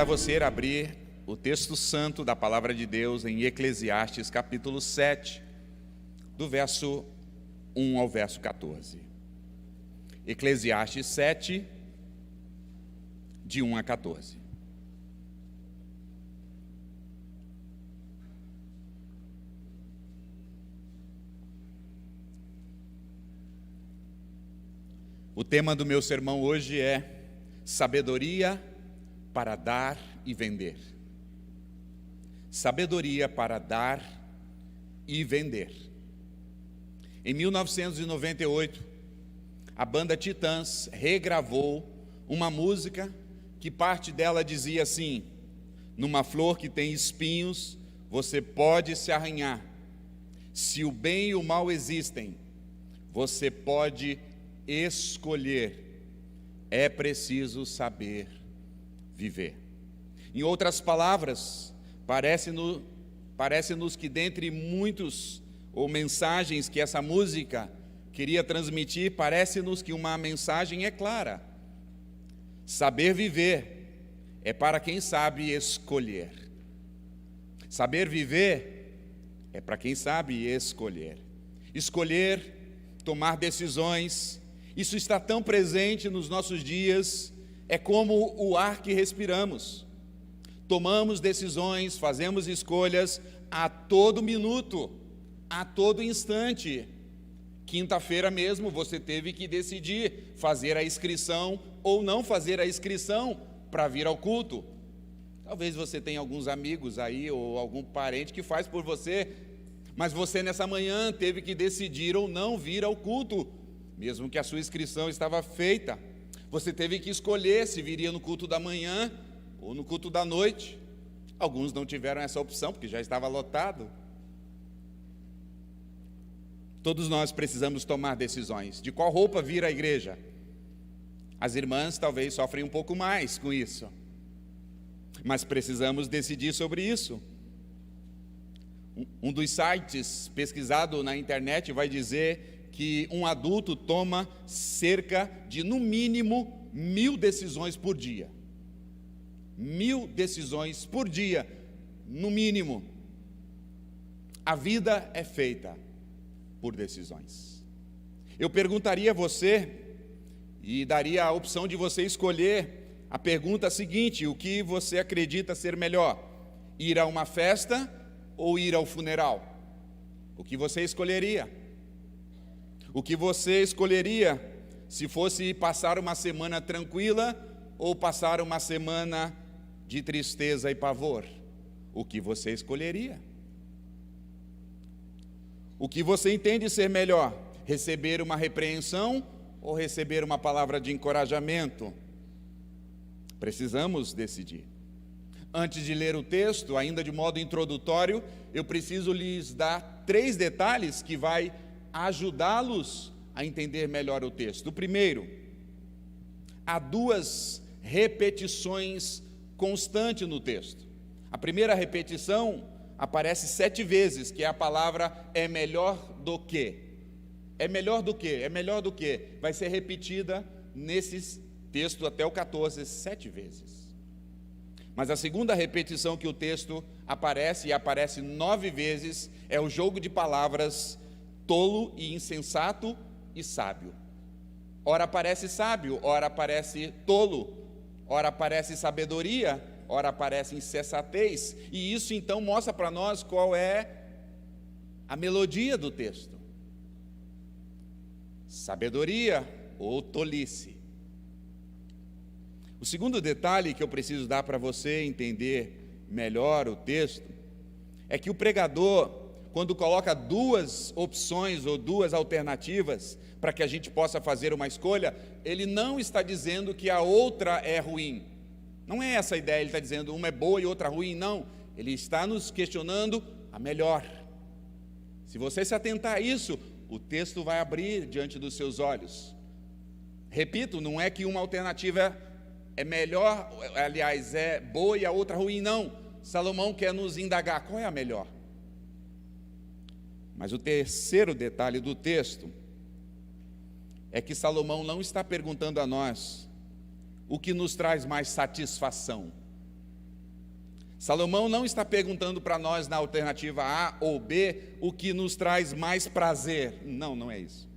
convidar você a abrir o texto santo da Palavra de Deus em Eclesiastes, capítulo 7, do verso 1 ao verso 14. Eclesiastes 7, de 1 a 14. O tema do meu sermão hoje é sabedoria para dar e vender. Sabedoria para dar e vender. Em 1998, a banda Titãs regravou uma música que parte dela dizia assim: numa flor que tem espinhos, você pode se arranhar. Se o bem e o mal existem, você pode escolher. É preciso saber viver. Em outras palavras, parece-nos que dentre muitos ou mensagens que essa música queria transmitir, parece-nos que uma mensagem é clara: saber viver é para quem sabe escolher. Saber viver é para quem sabe escolher. Escolher, tomar decisões, isso está tão presente nos nossos dias, é como o ar que respiramos. Tomamos decisões, fazemos escolhas a todo minuto, a todo instante. Quinta-feira mesmo você teve que decidir fazer a inscrição ou não fazer a inscrição para vir ao culto. Talvez você tenha alguns amigos aí ou algum parente que faz por você, mas você nessa manhã teve que decidir ou não vir ao culto. Mesmo que a sua inscrição estava feita, você teve que escolher se viria no culto da manhã ou no culto da noite. Alguns não tiveram essa opção, porque já estava lotado. Todos nós precisamos tomar decisões. De qual roupa vir à igreja? As irmãs talvez sofrem um pouco mais com isso, mas precisamos decidir sobre isso. Um dos sites pesquisado na internet vai dizer que um adulto toma cerca de, no mínimo, 1000 decisões por dia. 1000 decisões por dia, no mínimo. A vida é feita por decisões. Eu perguntaria a você, e daria a opção de você escolher a pergunta seguinte: o que você acredita ser melhor? Ir a uma festa ou ir ao funeral? O que você escolheria? O que você escolheria se fosse passar uma semana tranquila ou passar uma semana de tristeza e pavor? O que você escolheria? O que você entende ser melhor? Receber uma repreensão ou receber uma palavra de encorajamento? Precisamos decidir. Antes de ler o texto, ainda de modo introdutório, eu preciso lhes dar 3 detalhes que vai ajudá-los a entender melhor o texto. O primeiro, há 2 repetições constantes no texto. A primeira repetição aparece 7 vezes, que é a palavra é melhor do que. É melhor do que, é melhor do que. Vai ser repetida nesse texto até o 14, 7 vezes. Mas a segunda repetição que o texto aparece, e aparece 9 vezes, é o jogo de palavras tolo e insensato e sábio. Ora parece sábio, ora parece tolo, ora parece sabedoria, ora parece insensatez. E isso então mostra para nós qual é a melodia do texto: sabedoria ou tolice. O segundo detalhe que eu preciso dar para você entender melhor o texto é que o pregador, quando coloca 2 opções ou 2 alternativas para que a gente possa fazer uma escolha, ele não está dizendo que a outra é ruim. Não é essa a ideia, ele está dizendo uma é boa e outra ruim, não. Ele está nos questionando a melhor. Se você se atentar a isso, o texto vai abrir diante dos seus olhos. Repito, não é que uma alternativa é melhor, aliás, é boa e a outra ruim, não. Salomão quer nos indagar, qual é a melhor? Mas o terceiro detalhe do texto é que Salomão não está perguntando a nós o que nos traz mais satisfação. Salomão não está perguntando para nós na alternativa A ou B o que nos traz mais prazer. Não, não é isso.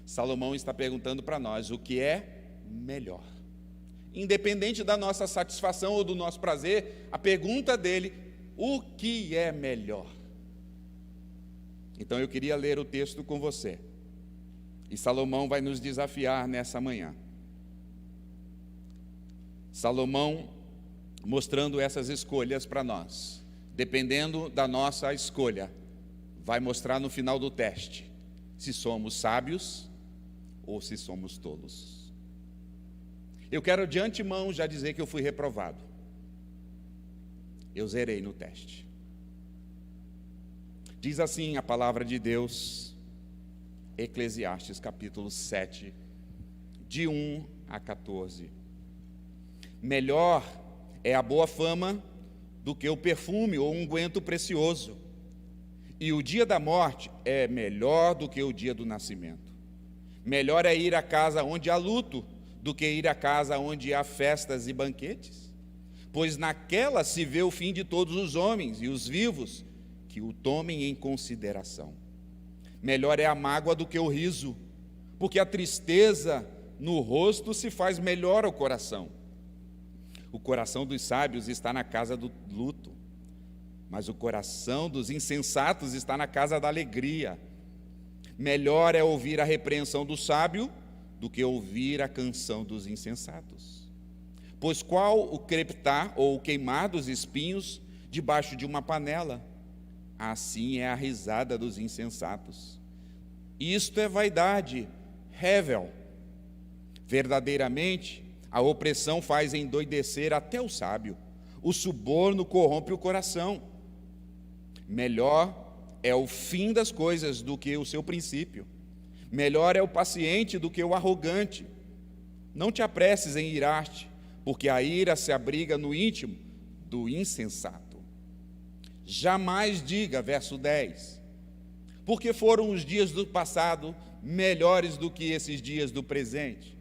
Salomão está perguntando para nós o que é melhor. Independente da nossa satisfação ou do nosso prazer, a pergunta dele, o que é melhor? Então eu queria ler o texto com você. E Salomão vai nos desafiar nessa manhã. Salomão mostrando essas escolhas para nós. Dependendo da nossa escolha, vai mostrar no final do teste se somos sábios ou se somos tolos. Eu quero de antemão já dizer que eu fui reprovado. Eu zerei no teste. Diz assim a palavra de Deus, Eclesiastes capítulo 7, de 1 a 14. Melhor é a boa fama do que o perfume ou unguento precioso. E o dia da morte é melhor do que o dia do nascimento. Melhor é ir à casa onde há luto do que ir à casa onde há festas e banquetes. Pois naquela se vê o fim de todos os homens e os vivos que o tomem em consideração. Melhor é a mágoa do que o riso, porque a tristeza no rosto se faz melhor ao coração. O coração dos sábios está na casa do luto, mas o coração dos insensatos está na casa da alegria. Melhor é ouvir a repreensão do sábio do que ouvir a canção dos insensatos. Pois qual o crepitar ou o queimar dos espinhos debaixo de uma panela? Assim é a risada dos insensatos. Isto é vaidade, Hevel. Verdadeiramente, a opressão faz endoidecer até o sábio. O suborno corrompe o coração. Melhor é o fim das coisas do que o seu princípio. Melhor é o paciente do que o arrogante. Não te apresses em irar-te, porque a ira se abriga no íntimo do insensato. Jamais diga, verso 10, porque foram os dias do passado melhores do que esses dias do presente.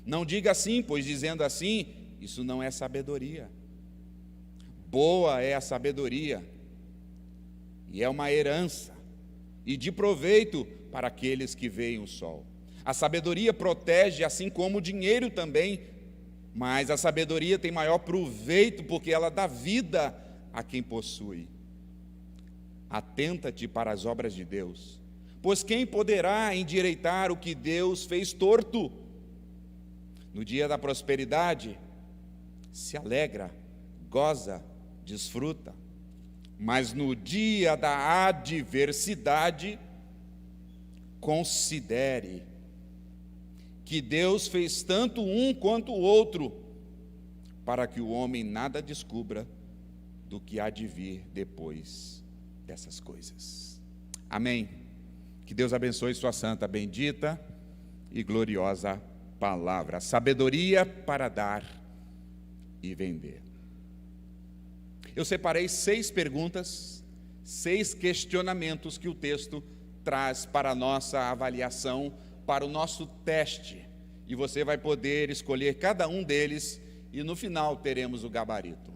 Não diga assim, pois dizendo assim, isso não é sabedoria. Boa é a sabedoria, e é uma herança, e de proveito para aqueles que veem o sol. A sabedoria protege, assim como o dinheiro também, mas a sabedoria tem maior proveito, porque ela dá vida a quem possui. Atenta-te para as obras de Deus, pois quem poderá endireitar o que Deus fez torto? No dia da prosperidade, se alegra, goza, desfruta, mas no dia da adversidade, considere que Deus fez tanto um quanto o outro, para que o homem nada descubra do que há de vir depois dessas coisas. Amém. Que Deus abençoe sua santa, bendita e gloriosa palavra. Sabedoria para dar e vender. Eu separei 6 perguntas, 6 questionamentos que o texto traz para a nossa avaliação, para o nosso teste. E você vai poder escolher cada um deles e no final teremos o gabarito.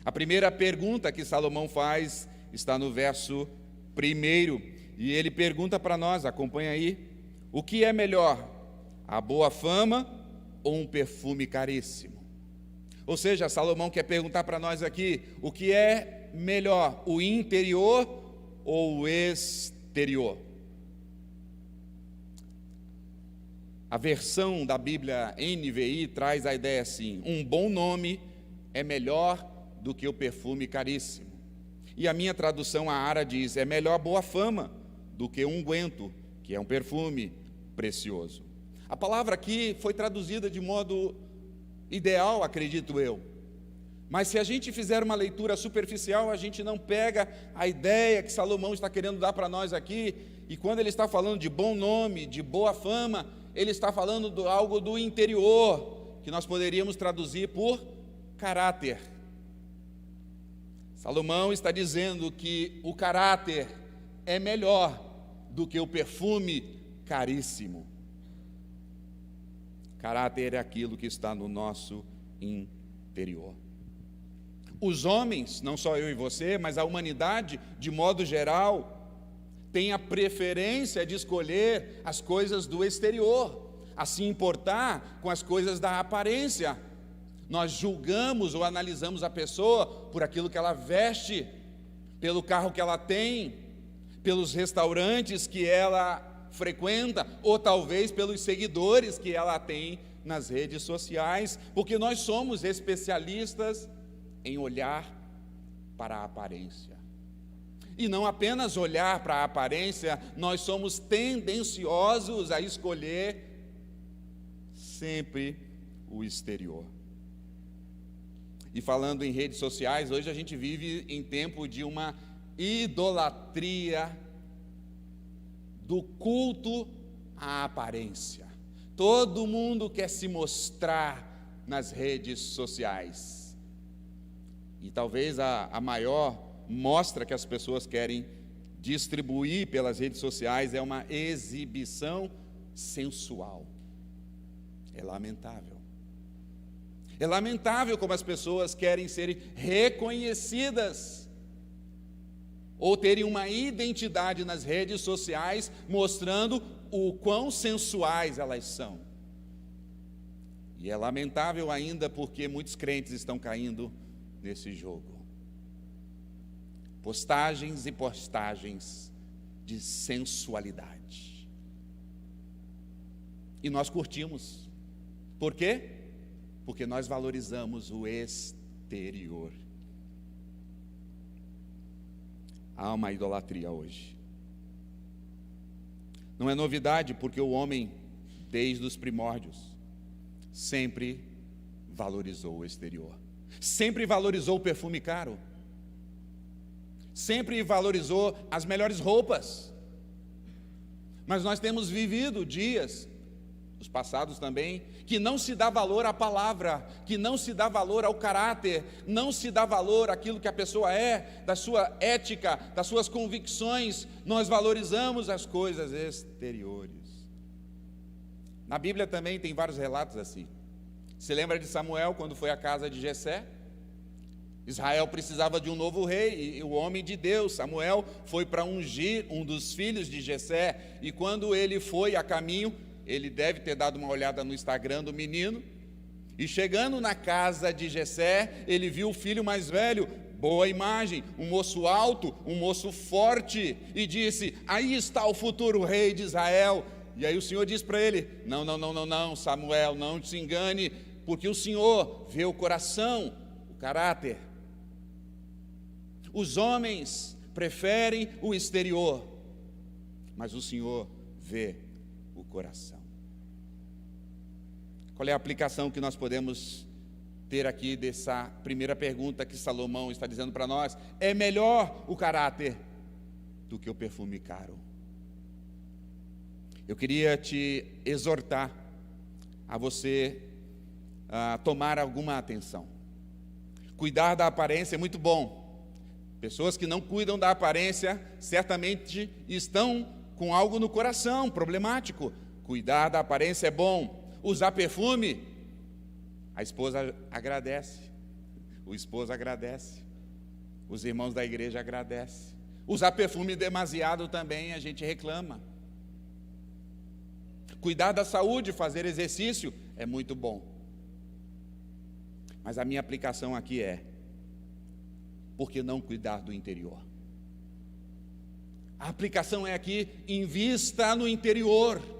A primeira pergunta que Salomão faz está no verso 1, e ele pergunta para nós, acompanha aí, o que é melhor, a boa fama ou um perfume caríssimo? Ou seja, Salomão quer perguntar para nós aqui, o que é melhor, o interior ou o exterior? A versão da Bíblia NVI traz a ideia assim, um bom nome é melhor do que o perfume caríssimo. E a minha tradução Ara diz, é melhor boa fama do que unguento, que é um perfume precioso. A palavra aqui foi traduzida de modo ideal, acredito eu. Mas se a gente fizer uma leitura superficial, a gente não pega a ideia que Salomão está querendo dar para nós aqui. E quando ele está falando de bom nome, de boa fama, ele está falando de algo do interior, que nós poderíamos traduzir por caráter. Salomão está dizendo que o caráter é melhor do que o perfume caríssimo. Caráter é aquilo que está no nosso interior. Os homens, não só eu e você, mas a humanidade, de modo geral, tem a preferência de escolher as coisas do exterior, a se importar com as coisas da aparência. Nós julgamos ou analisamos a pessoa por aquilo que ela veste, pelo carro que ela tem, pelos restaurantes que ela frequenta, ou talvez pelos seguidores que ela tem nas redes sociais, porque nós somos especialistas em olhar para a aparência. E não apenas olhar para a aparência, nós somos tendenciosos a escolher sempre o exterior. E falando em redes sociais, hoje a gente vive em tempo de uma idolatria do culto à aparência. Todo mundo quer se mostrar nas redes sociais. E talvez a maior mostra que as pessoas querem distribuir pelas redes sociais é uma exibição sensual. É lamentável. É lamentável como as pessoas querem serem reconhecidas ou terem uma identidade nas redes sociais mostrando o quão sensuais elas são. E é lamentável ainda porque muitos crentes estão caindo nesse jogo. Postagens e postagens de sensualidade. E nós curtimos. Por quê? Porque nós valorizamos o exterior. Há uma idolatria hoje. Não é novidade, porque o homem, desde os primórdios, sempre valorizou o exterior. Sempre valorizou o perfume caro. Sempre valorizou as melhores roupas. Mas nós temos vivido dias, os passados também, que não se dá valor à palavra, que não se dá valor ao caráter, não se dá valor àquilo que a pessoa é, da sua ética, das suas convicções. Nós valorizamos as coisas exteriores. Na Bíblia também tem vários relatos assim. Se lembra de Samuel quando foi à casa de Jessé? Israel precisava de um novo rei, e o homem de Deus, Samuel, foi para ungir um dos filhos de Jessé, e quando ele foi a caminho, ele deve ter dado uma olhada no Instagram do menino, e chegando na casa de Jessé, ele viu o filho mais velho, boa imagem, um moço alto, um moço forte, e disse: aí está o futuro rei de Israel. E aí o Senhor disse para ele: não, Samuel, não se engane, porque o Senhor vê o coração, o caráter. Os homens preferem o exterior, mas o Senhor vê o coração. Qual é a aplicação que nós podemos ter aqui dessa primeira pergunta que Salomão está dizendo para nós? É melhor o caráter do que o perfume caro. Eu queria te exortar a você tomar alguma atenção. Cuidar da aparência é muito bom. Pessoas que não cuidam da aparência certamente estão com algo no coração problemático. Cuidar da aparência é bom. Usar perfume, a esposa agradece, o esposo agradece, os irmãos da igreja agradecem. Usar perfume demasiado também a gente reclama. Cuidar da saúde, fazer exercício é muito bom. Mas a minha aplicação aqui é: por que não cuidar do interior? A aplicação é aqui: invista no interior.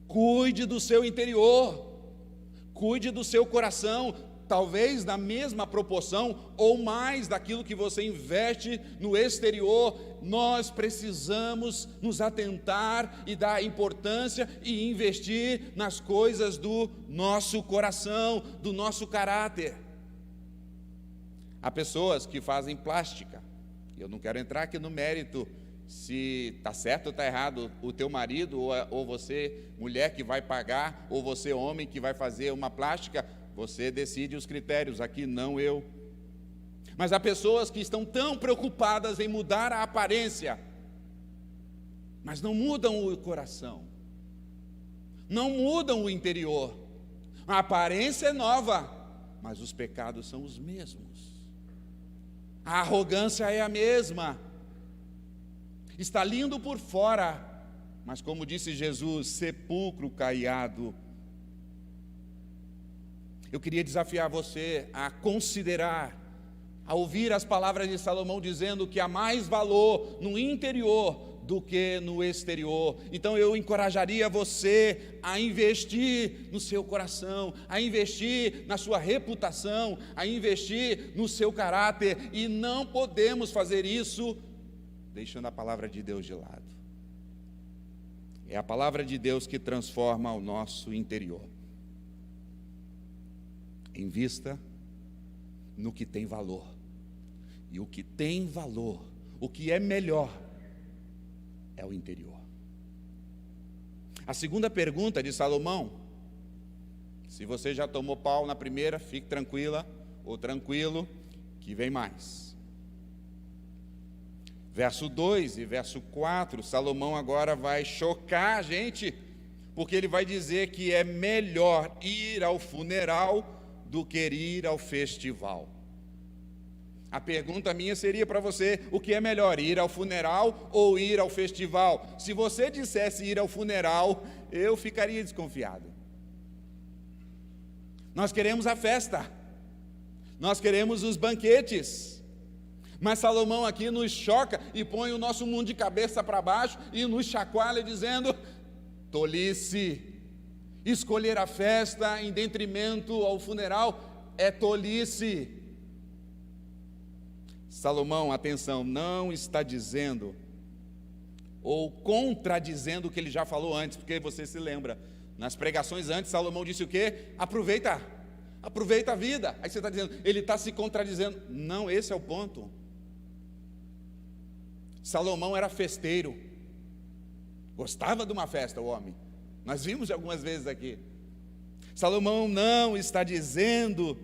Cuide do seu interior, cuide do seu coração, talvez na mesma proporção ou mais daquilo que você investe no exterior. Nós precisamos nos atentar e dar importância e investir nas coisas do nosso coração, do nosso caráter. Há pessoas que fazem plástica. Eu não quero entrar aqui no mérito se está certo ou está errado, o teu marido ou você, mulher, que vai pagar, ou você, homem, que vai fazer uma plástica. Você decide os critérios, aqui não eu. Mas há pessoas que estão tão preocupadas em mudar a aparência, mas não mudam o coração, não mudam o interior. A aparência é nova, mas os pecados são os mesmos. A arrogância é a mesma. Está lindo por fora, mas como disse Jesus, sepulcro caiado. Eu queria desafiar você a considerar, a ouvir as palavras de Salomão dizendo que há mais valor no interior do que no exterior. Então eu encorajaria você a investir no seu coração, a investir na sua reputação, a investir no seu caráter, e não podemos fazer isso deixando a palavra de Deus de lado. É a palavra de Deus que transforma o nosso interior. Invista no que tem valor. E o que tem valor, o que é melhor, é o interior. A segunda pergunta de Salomão, se você já tomou pau na primeira, fique tranquila ou tranquilo, que vem mais. Verso 2 e verso 4, Salomão agora vai chocar a gente, porque ele vai dizer que é melhor ir ao funeral do que ir ao festival. A pergunta minha seria para você: o que é melhor, ir ao funeral ou ir ao festival? Se você dissesse ir ao funeral, eu ficaria desconfiado. Nós queremos a festa, nós queremos os banquetes, mas Salomão aqui nos choca e põe o nosso mundo de cabeça para baixo e nos chacoalha dizendo: tolice. Escolher a festa em detrimento ao funeral é tolice. Salomão, atenção, não está dizendo ou contradizendo o que ele já falou antes, porque você se lembra, nas pregações antes, Salomão disse o quê? Aproveita a vida. Aí você está dizendo, ele está se contradizendo. Não, esse é o ponto. Salomão era festeiro, gostava de uma festa, o homem. Nós vimos algumas vezes aqui. Salomão não está dizendo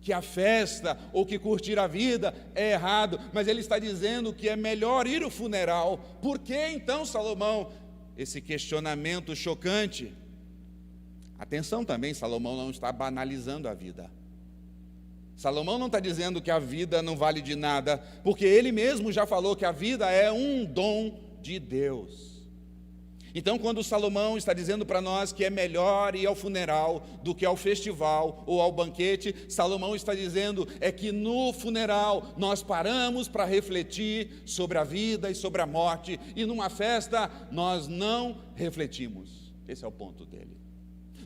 que a festa ou que curtir a vida é errado, mas ele está dizendo que é melhor ir ao funeral. Por que então, Salomão, esse questionamento chocante? Atenção também, Salomão não está banalizando a vida. Salomão não está dizendo que a vida não vale de nada, porque ele mesmo já falou que a vida é um dom de Deus. Então, quando Salomão está dizendo para nós que é melhor ir ao funeral do que ao festival ou ao banquete, Salomão está dizendo é que no funeral nós paramos para refletir sobre a vida e sobre a morte, e numa festa nós não refletimos. Esse é o ponto dele.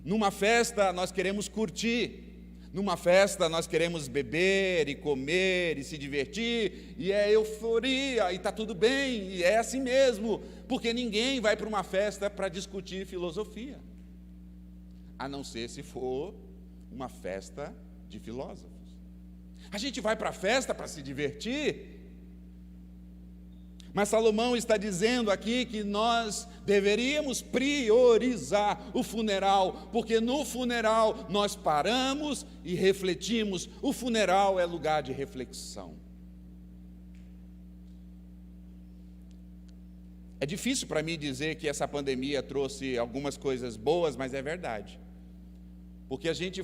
Numa festa nós queremos curtir, numa festa nós queremos beber e comer e se divertir, e é euforia, e está tudo bem, e é assim mesmo, porque ninguém vai para uma festa para discutir filosofia, a não ser se for uma festa de filósofos. A gente vai para a festa para se divertir, mas Salomão está dizendo aqui que nós deveríamos priorizar o funeral, porque no funeral nós paramos e refletimos. O funeral é lugar de reflexão. É difícil para mim dizer que essa pandemia trouxe algumas coisas boas, mas é verdade. Porque a gente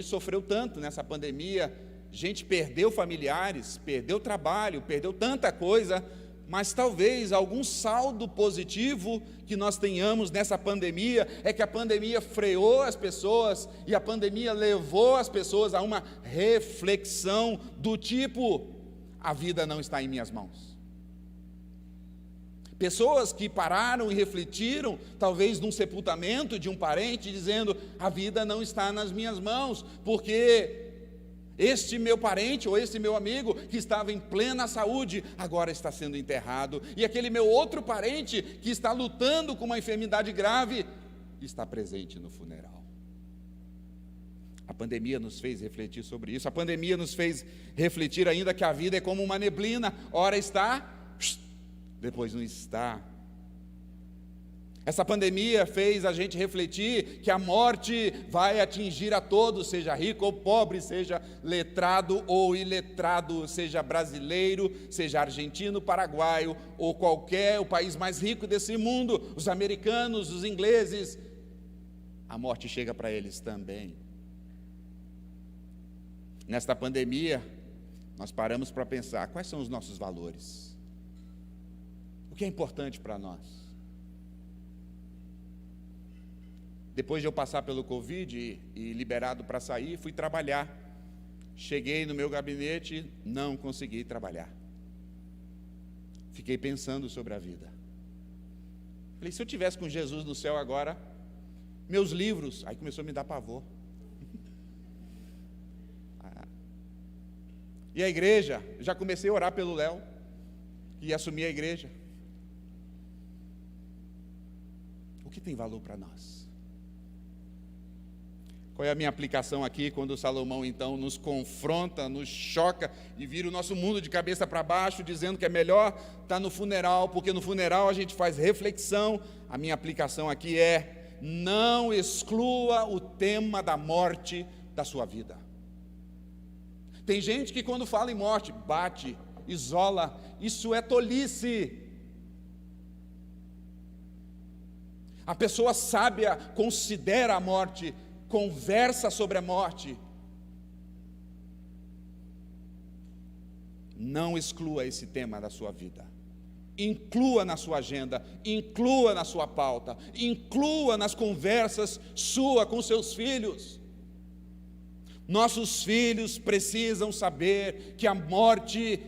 sofreu tanto nessa pandemia, a gente perdeu familiares, perdeu trabalho, perdeu tanta coisa, mas talvez algum saldo positivo que nós tenhamos nessa pandemia é que a pandemia freou as pessoas e a pandemia levou as pessoas a uma reflexão do tipo: a vida não está em minhas mãos. Pessoas que pararam e refletiram, talvez num sepultamento de um parente, dizendo: a vida não está nas minhas mãos, porque este meu parente ou este meu amigo que estava em plena saúde, agora está sendo enterrado, e aquele meu outro parente que está lutando com uma enfermidade grave, está presente no funeral. A pandemia nos fez refletir sobre isso. A pandemia nos fez refletir ainda que a vida é como uma neblina, ora está, depois não está. Essa pandemia fez a gente refletir que a morte vai atingir a todos, seja rico ou pobre, seja letrado ou iletrado, seja brasileiro, seja argentino, paraguaio ou o país mais rico desse mundo, os americanos, os ingleses, a morte chega para eles também. Nesta pandemia, nós paramos para pensar, quais são os nossos valores? O que é importante para nós? Depois de eu passar pelo Covid e liberado para sair, fui trabalhar. Cheguei no meu gabinete, não consegui trabalhar. Fiquei pensando sobre a vida. Falei, se eu estivesse com Jesus no céu agora, meus livros, aí começou a me dar pavor. E a igreja, já comecei a orar pelo Léo, que ia assumir a igreja. O que tem valor para nós? Qual é a minha aplicação aqui, quando Salomão então nos confronta, nos choca e vira o nosso mundo de cabeça para baixo, dizendo que é melhor estar no funeral, porque no funeral a gente faz reflexão. A minha aplicação aqui é: não exclua o tema da morte da sua vida. Tem gente que quando fala em morte, bate, isola. Isso é tolice. A pessoa sábia considera a morte, conversa sobre a morte. Não exclua esse tema da sua vida. Inclua na sua agenda, inclua na sua pauta, inclua nas conversas sua com seus filhos. Nossos filhos precisam saber que a morte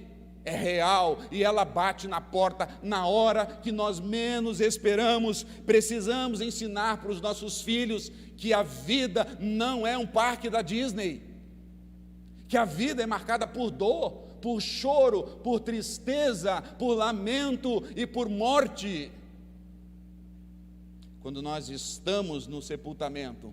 é real e ela bate na porta na hora que nós menos esperamos. Precisamos ensinar para os nossos filhos que a vida não é um parque da Disney, que a vida é marcada por dor, por choro, por tristeza, por lamento e por morte. Quando nós estamos no sepultamento,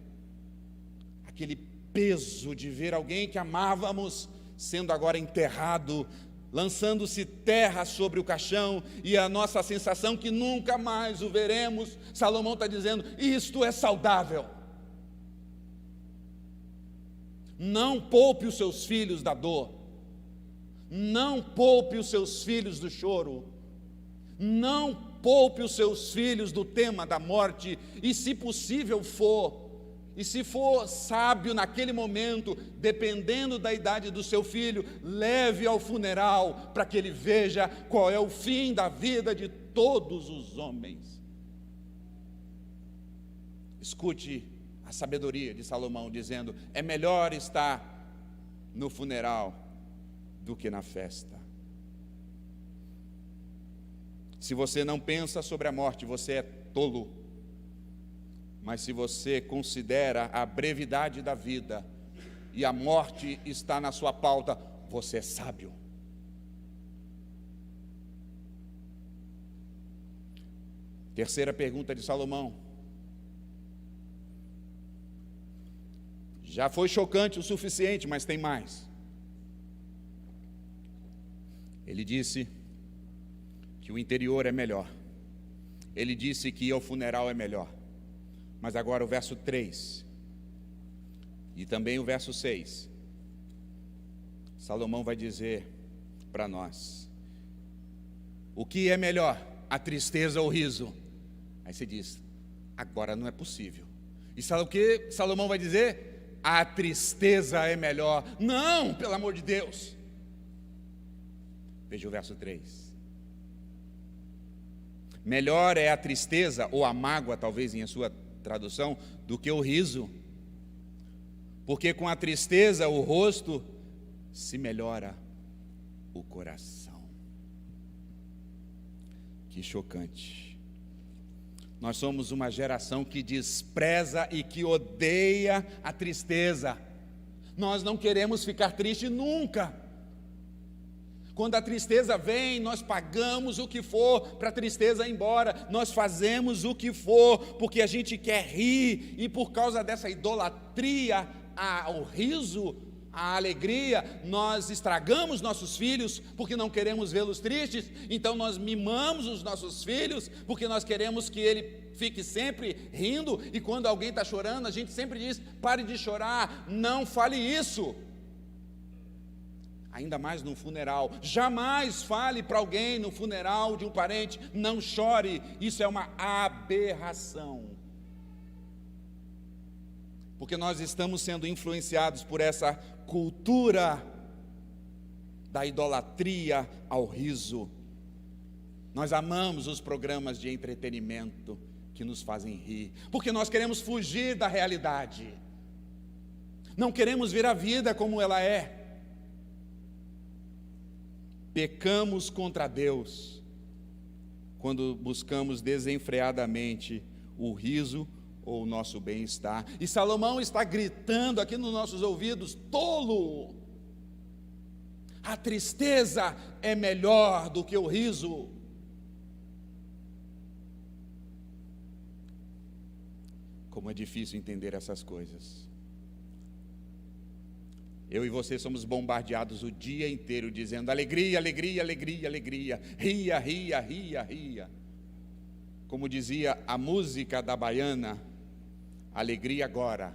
aquele peso de ver alguém que amávamos sendo agora enterrado, lançando-se terra sobre o caixão, e a nossa sensação que nunca mais o veremos. Salomão está dizendo, isto é saudável. Não poupe os seus filhos da dor, não poupe os seus filhos do choro, não poupe os seus filhos do tema da morte, e se possível e se for sábio naquele momento, dependendo da idade do seu filho, leve ao funeral, para que ele veja qual é o fim da vida de todos os homens. Escute a sabedoria de Salomão dizendo, é melhor estar no funeral do que na festa. Se você não pensa sobre a morte, você é tolo. Mas se você considera a brevidade da vida e a morte está na sua pauta, você é sábio. Terceira pergunta de Salomão. Já foi chocante o suficiente, mas tem mais. Ele disse que o interior é melhor. Ele disse que ir ao funeral é melhor. Mas agora o verso 3 e também o verso 6, Salomão vai dizer para nós, o que é melhor, a tristeza ou o riso? Aí você diz, agora não é possível. E sabe o que Salomão vai dizer? A tristeza é melhor. Não, pelo amor de Deus. Veja o verso 3. Melhor é a tristeza ou a mágoa, talvez em sua tradução, do que o riso, porque com a tristeza o rosto se melhora o coração. Que chocante. Nós somos uma geração que despreza e que odeia a tristeza. Nós não queremos ficar triste nunca. Quando a tristeza vem, nós pagamos o que for para a tristeza ir embora, nós fazemos o que for, porque a gente quer rir, e por causa dessa idolatria ao riso, à alegria, nós estragamos nossos filhos, porque não queremos vê-los tristes. Então nós mimamos os nossos filhos, porque nós queremos que ele fique sempre rindo, e quando alguém está chorando, a gente sempre diz, pare de chorar, não fale isso. Ainda mais num funeral, jamais fale para alguém no funeral de um parente, não chore, isso é uma aberração, porque nós estamos sendo influenciados por essa cultura da idolatria ao riso. Nós amamos os programas de entretenimento que nos fazem rir, porque nós queremos fugir da realidade. Não queremos ver a vida como ela é. Pecamos contra Deus quando buscamos desenfreadamente o riso ou o nosso bem-estar. E Salomão está gritando aqui nos nossos ouvidos: tolo! A tristeza é melhor do que o riso. Como é difícil entender essas coisas. Eu e você somos bombardeados o dia inteiro dizendo alegria, alegria, alegria, alegria, ria, ria, ria, ria. Como dizia a música da baiana, alegria agora,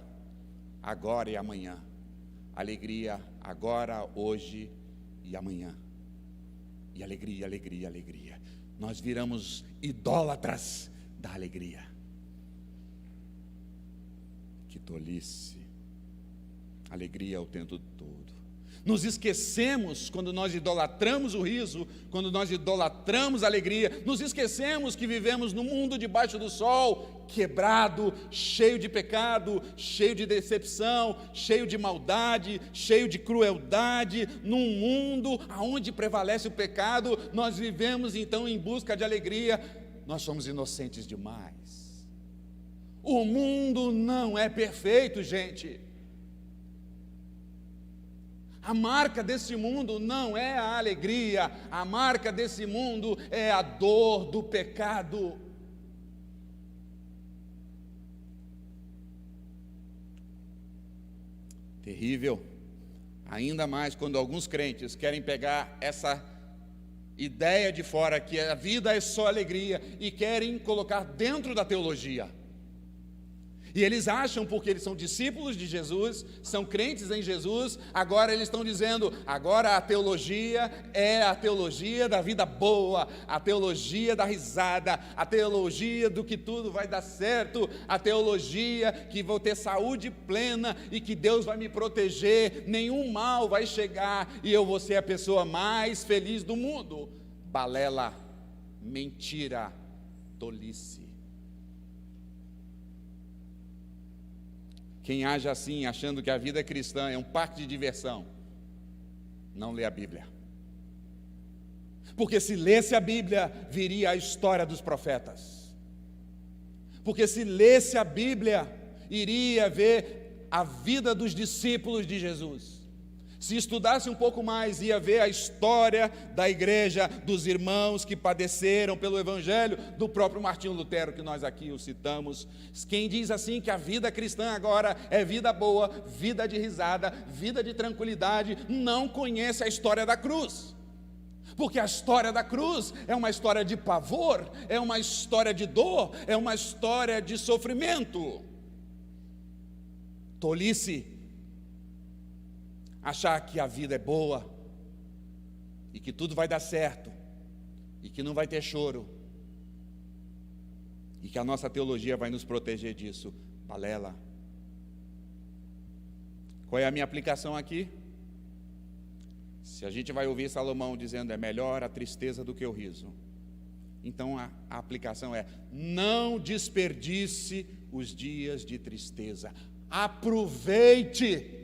agora e amanhã. Alegria agora, hoje e amanhã. E alegria, alegria, alegria. Nós viramos idólatras da alegria. Que tolice. Alegria o tempo todo. Nos esquecemos, quando nós idolatramos o riso, quando nós idolatramos a alegria, nos esquecemos que vivemos num mundo debaixo do sol, quebrado, cheio de pecado, cheio de decepção, cheio de maldade, cheio de crueldade. Num mundo onde prevalece o pecado, nós vivemos então em busca de alegria. Nós somos inocentes demais. O mundo não é perfeito, gente. A marca desse mundo não é a alegria, a marca desse mundo é a dor do pecado. Terrível, ainda mais quando alguns crentes querem pegar essa ideia de fora, que a vida é só alegria, e querem colocar dentro da teologia. E eles acham, porque eles são discípulos de Jesus, são crentes em Jesus, agora eles estão dizendo, agora a teologia é a teologia da vida boa, a teologia da risada, a teologia do que tudo vai dar certo, a teologia que vou ter saúde plena e que Deus vai me proteger, nenhum mal vai chegar e eu vou ser a pessoa mais feliz do mundo. Balela, mentira, tolice. Quem age assim, achando que a vida cristã é um parque de diversão, não lê a Bíblia. Porque se lesse a Bíblia, viria a história dos profetas. Porque se lesse a Bíblia, iria ver a vida dos discípulos de Jesus. Se estudasse um pouco mais, ia ver a história da igreja, dos irmãos que padeceram pelo Evangelho, do próprio Martinho Lutero, que nós aqui o citamos. Quem diz assim que a vida cristã agora é vida boa, vida de risada, vida de tranquilidade, não conhece a história da cruz. Porque a história da cruz é uma história de pavor, é uma história de dor, é uma história de sofrimento. Tolice. Achar que a vida é boa, e que tudo vai dar certo, e que não vai ter choro, e que a nossa teologia vai nos proteger disso. Balela. Qual é a minha aplicação aqui? Se a gente vai ouvir Salomão dizendo é melhor a tristeza do que o riso, então a aplicação é: não desperdice os dias de tristeza, aproveite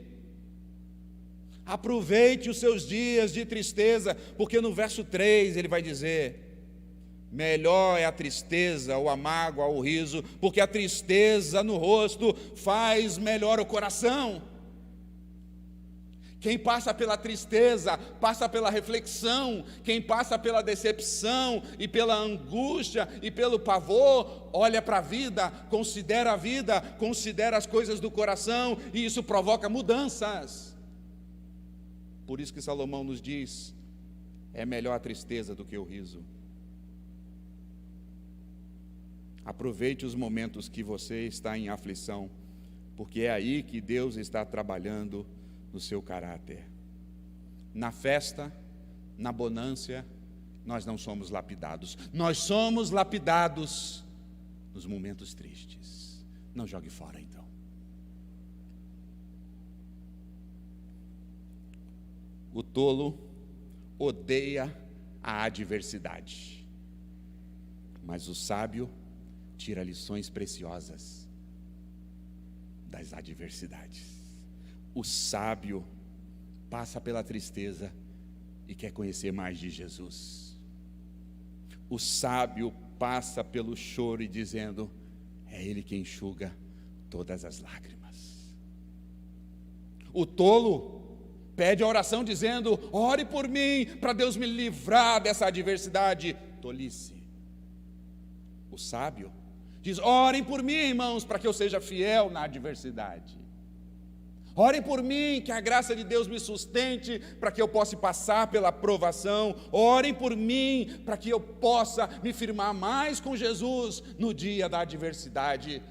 os seus dias de tristeza, porque no verso 3 ele vai dizer: melhor é a tristeza, ou a mágoa, ou o riso, porque a tristeza no rosto faz melhor o coração. Quem passa pela tristeza, passa pela reflexão. Quem passa pela decepção e pela angústia e pelo pavor, olha para a vida, considera as coisas do coração, e isso provoca mudanças. Por isso que Salomão nos diz, é melhor a tristeza do que o riso. Aproveite os momentos que você está em aflição, porque é aí que Deus está trabalhando no seu caráter. Na festa, na bonância, nós não somos lapidados. Nós somos lapidados nos momentos tristes. Não jogue fora, então. O tolo odeia a adversidade, mas o sábio tira lições preciosas das adversidades. O sábio passa pela tristeza e quer conhecer mais de Jesus. O sábio passa pelo choro e dizendo: é Ele que enxuga todas as lágrimas. O tolo pede a oração dizendo: ore por mim, para Deus me livrar dessa adversidade. Tolice. O sábio diz: orem por mim, irmãos, para que eu seja fiel na adversidade. Orem por mim, que a graça de Deus me sustente, para que eu possa passar pela provação. Orem por mim, para que eu possa me firmar mais com Jesus no dia da adversidade.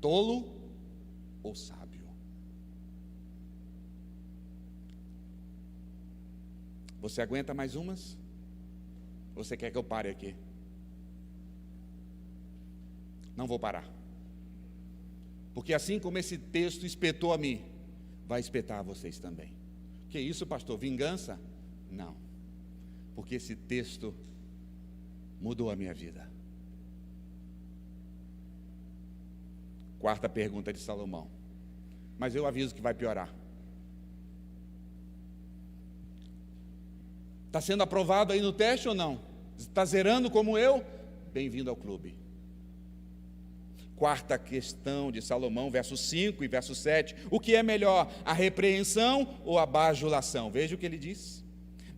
Tolo ou sábio? Você aguenta mais umas? Você quer que eu pare aqui? Não vou parar. Porque assim como esse texto espetou a mim, vai espetar a vocês também. Que isso, pastor? Vingança? Não. Porque esse texto mudou a minha vida. Quarta pergunta de Salomão. Mas eu aviso que vai piorar. Está sendo aprovado aí no teste ou não? Está zerando como eu? Bem-vindo ao clube. Quarta questão de Salomão, versos 5 e verso 7. O que é melhor, a repreensão ou a bajulação? Veja o que ele diz.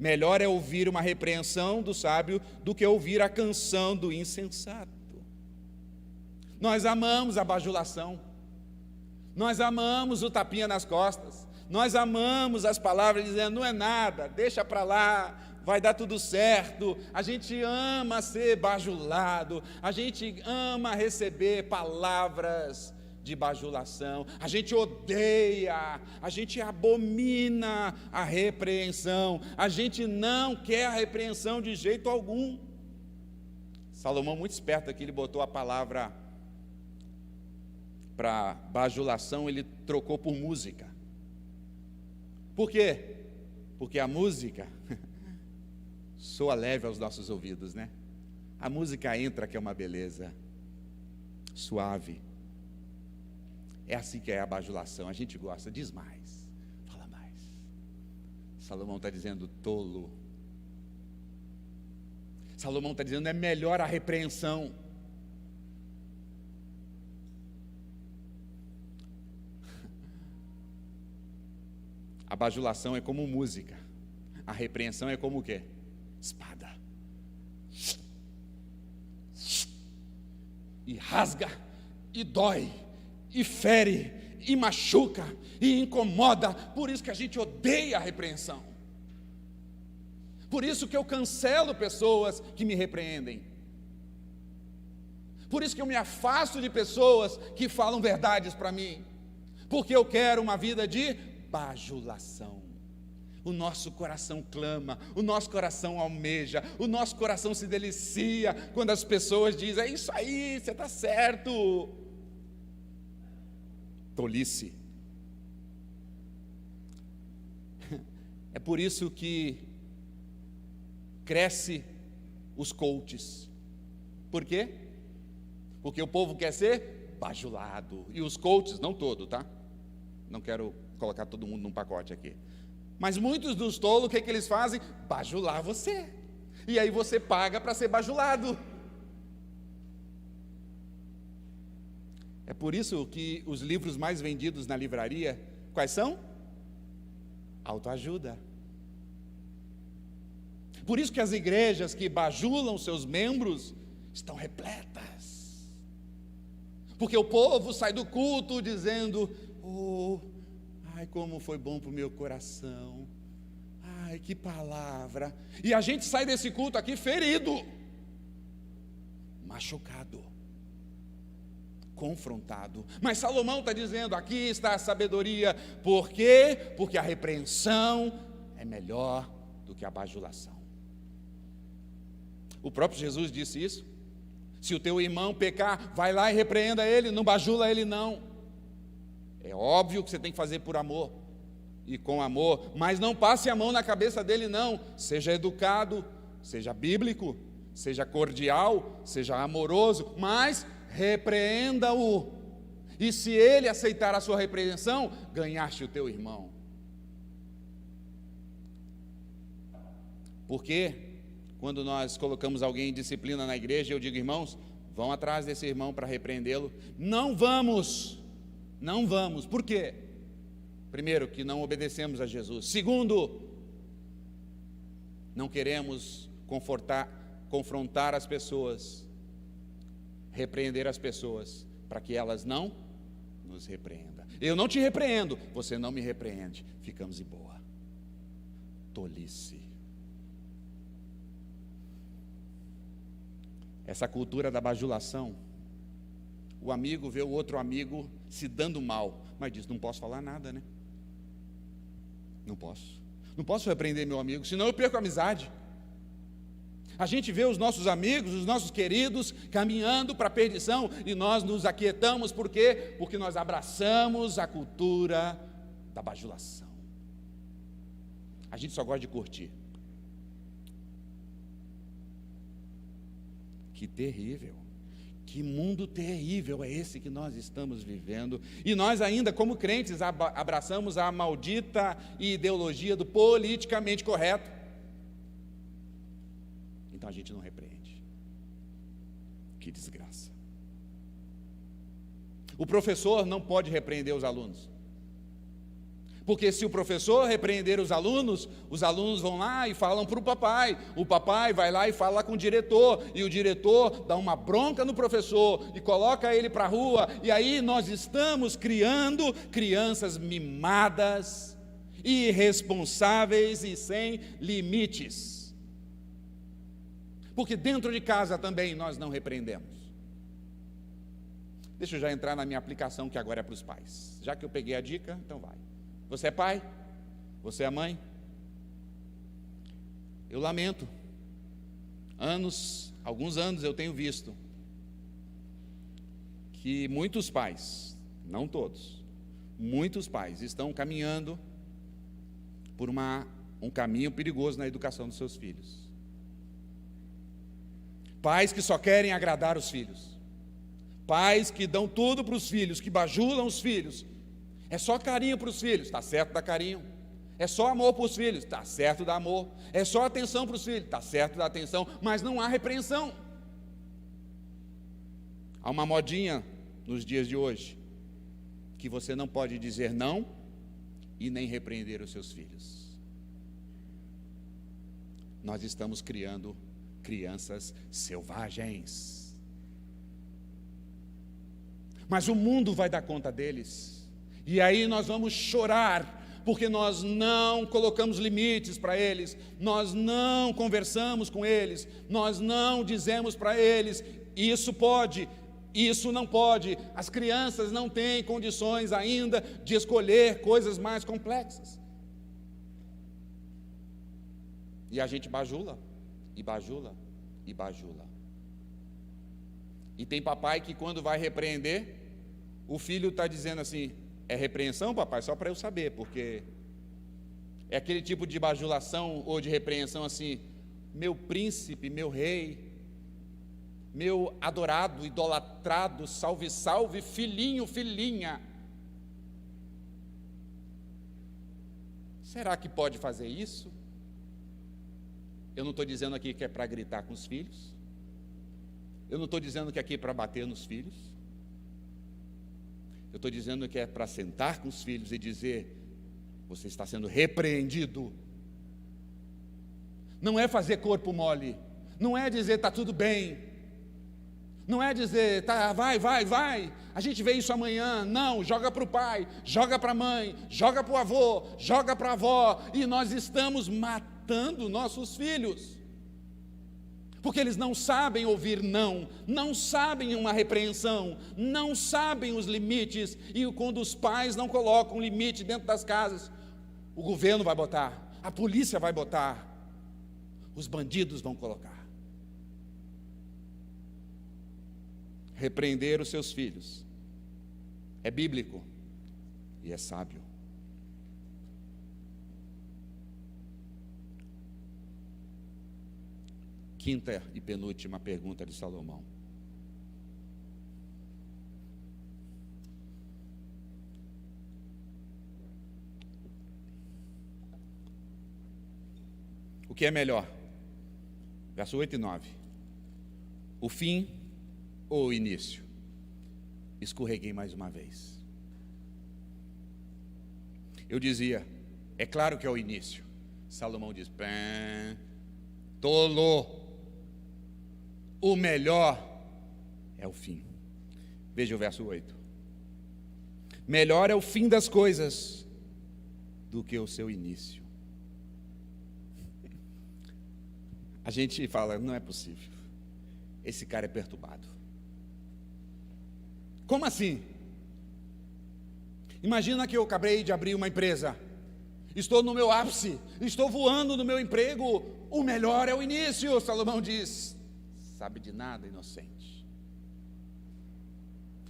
Melhor é ouvir uma repreensão do sábio do que ouvir a canção do insensato. Nós amamos a bajulação. Nós amamos o tapinha nas costas. Nós amamos as palavras dizendo: não é nada, deixa para lá, vai dar tudo certo. A gente ama ser bajulado, a gente ama receber palavras de bajulação, a gente odeia, a gente abomina a repreensão, a gente não quer a repreensão de jeito algum. Salomão, muito esperto aqui, ele botou a palavra para bajulação, ele trocou por música. Por quê? Porque a música soa leve aos nossos ouvidos, né? A música entra, que é uma beleza, suave. É assim que é a bajulação, a gente gosta, diz mais, fala mais. Salomão está dizendo tolo. Salomão está dizendo é melhor a repreensão. A bajulação é como música, a repreensão é como o quê? Espada. E rasga, e dói, e fere, e machuca, e incomoda. Por isso que a gente odeia a repreensão. Por isso que eu cancelo pessoas que me repreendem. Por isso que eu me afasto de pessoas que falam verdades para mim. Porque eu quero uma vida de bajulação. O nosso coração clama, o nosso coração almeja, o nosso coração se delicia quando as pessoas dizem: é isso aí, você está certo. Tolice. É por isso que cresce os coaches. Por quê? Porque o povo quer ser bajulado. E os coaches, não todo, tá? Não quero colocar todo mundo num pacote aqui. Mas muitos dos tolos, o que eles fazem? Bajular você. E aí você paga para ser bajulado. É por isso que os livros mais vendidos na livraria, quais são? Autoajuda. Por isso que as igrejas que bajulam seus membros estão repletas. Porque o povo sai do culto dizendo: ai, como foi bom para o meu coração. Ai, que palavra. E a gente sai desse culto aqui ferido, machucado, confrontado. Mas Salomão está dizendo: aqui está a sabedoria. Por quê? Porque a repreensão é melhor do que a bajulação. O próprio Jesus disse isso. Se o teu irmão pecar, vai lá e repreenda ele, não bajula ele não. É óbvio que você tem que fazer por amor. e com amor, mas não passe a mão na cabeça dele, não. Seja educado, seja bíblico, seja cordial, seja amoroso, mas repreenda-o. E se ele aceitar a sua repreensão, ganhaste o teu irmão. Porque quando nós colocamos alguém em disciplina na igreja, eu digo, irmãos, vão atrás desse irmão para repreendê-lo. Não vamos. Por quê? Primeiro, que não obedecemos a Jesus. Segundo, não queremos confrontar as pessoas, repreender as pessoas, para que elas não nos repreendam. Eu não te repreendo, você não me repreende, ficamos de boa. Tolice. Essa cultura da bajulação, o amigo vê o outro amigo se dando mal, mas diz, não posso falar nada, né? Não posso repreender meu amigo, senão eu perco a amizade. A gente vê os nossos amigos, os nossos queridos caminhando para a perdição e nós nos aquietamos, por quê? Porque nós abraçamos a cultura da bajulação. A gente só gosta de curtir. Que terrível, que mundo terrível é esse que nós estamos vivendo, e nós ainda como crentes abraçamos a maldita ideologia do politicamente correto, então a gente não repreende. Que desgraça. O professor não pode repreender os alunos, porque se o professor repreender os alunos vão lá e falam para o papai vai lá e fala com o diretor, e o diretor dá uma bronca no professor, e coloca ele para a rua, e aí nós estamos criando crianças mimadas, irresponsáveis e sem limites, porque dentro de casa também nós não repreendemos. Deixa eu já entrar na minha aplicação, que agora é para os pais, já que eu peguei a dica, então vai. Você é pai? Você é mãe? Eu lamento. Alguns anos eu tenho visto que muitos pais, não todos, muitos pais estão caminhando por um caminho perigoso na educação dos seus filhos. Pais que só querem agradar os filhos. Pais que dão tudo para os filhos, que bajulam os filhos. É só carinho para os filhos, está certo, dá carinho. É só amor para os filhos, está certo, dá amor. É só atenção para os filhos, está certo, dá atenção, mas não há repreensão. Há uma modinha nos dias de hoje, que você não pode dizer não e nem repreender os seus filhos. Nós estamos criando crianças selvagens. Mas o mundo vai dar conta deles. E aí nós vamos chorar, porque nós não colocamos limites para eles, nós não conversamos com eles, nós não dizemos para eles, isso pode, isso não pode. As crianças não têm condições ainda de escolher coisas mais complexas. E a gente bajula, e bajula, e bajula. E tem papai que quando vai repreender, o filho está dizendo assim, é repreensão, papai? Só para eu saber, porque é aquele tipo de bajulação ou de repreensão assim, meu príncipe, meu rei, meu adorado, idolatrado, salve, salve, filhinho, filhinha. Será que pode fazer isso? Eu não estou dizendo aqui que é para gritar com os filhos, eu não estou dizendo que aqui é para bater nos filhos, eu estou dizendo que é para sentar com os filhos e dizer, você está sendo repreendido. Não é fazer corpo mole, não é dizer está tudo bem, não é dizer tá, vai, a gente vê isso amanhã. Não, joga para o pai, joga para a mãe, joga para o avô, joga para a avó, e nós estamos matando nossos filhos. Porque eles não sabem ouvir não sabem uma repreensão, não sabem os limites, e quando os pais não colocam limite dentro das casas, o governo vai botar, a polícia vai botar, os bandidos vão colocar. Repreender os seus filhos é bíblico e é sábio. quinta e penúltima pergunta de Salomão. O que é melhor? Verso 8 e 9. O fim ou o início? Escorreguei mais uma vez. Eu dizia, é claro que é o início. Salomão diz, tolo. O melhor é o fim. Veja o verso 8. Melhor é o fim das coisas do que o seu início. A gente fala, não é possível. Esse cara é perturbado. Como assim? Imagina que eu acabei de abrir uma empresa. Estou no meu ápice, estou voando no meu emprego. O melhor é o início, Salomão diz. Sabe de nada, inocente.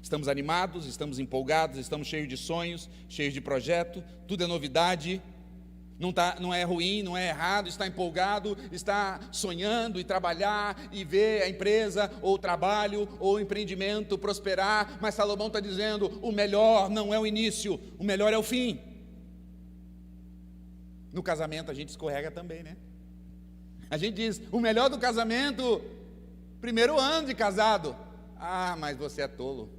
Estamos animados, estamos empolgados, estamos cheios de sonhos, cheios de projeto, tudo é novidade. Não é ruim, não é errado, está empolgado, está sonhando e trabalhar e ver a empresa, ou o trabalho, ou o empreendimento prosperar, mas Salomão está dizendo, o melhor não é o início, o melhor é o fim. No casamento a gente escorrega também, né? A gente diz, o melhor do casamento, primeiro ano de casado. Ah, mas você é tolo.